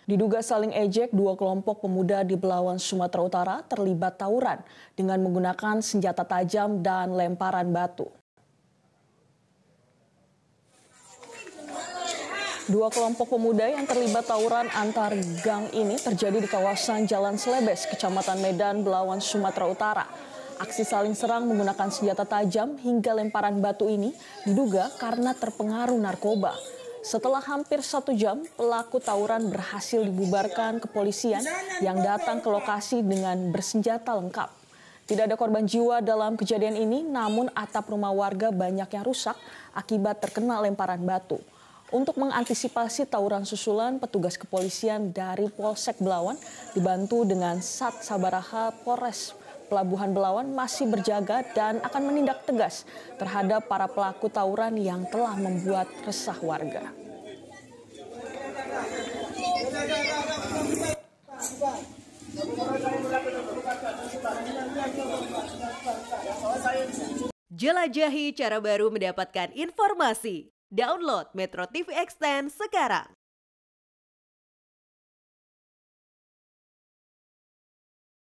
Diduga saling ejek, dua kelompok pemuda di Belawan, Sumatera Utara terlibat tawuran dengan menggunakan senjata tajam dan lemparan batu. Dua kelompok pemuda yang terlibat tawuran antar gang ini terjadi di kawasan Jalan Selebes, Kecamatan Medan, Belawan, Sumatera Utara. Aksi saling serang menggunakan senjata tajam hingga lemparan batu ini diduga karena terpengaruh narkoba. Setelah hampir 1 jam, pelaku tawuran berhasil dibubarkan kepolisian yang datang ke lokasi dengan bersenjata lengkap. Tidak ada korban jiwa dalam kejadian ini, namun atap rumah warga banyak yang rusak akibat terkena lemparan batu. Untuk mengantisipasi tawuran susulan, petugas kepolisian dari Polsek Belawan dibantu dengan Sat Sabaraha Polres Pelabuhan Belawan masih berjaga dan akan menindak tegas terhadap para pelaku tawuran yang telah membuat resah warga. Jelajahi cara baru mendapatkan informasi. Download Metro TV Extend sekarang.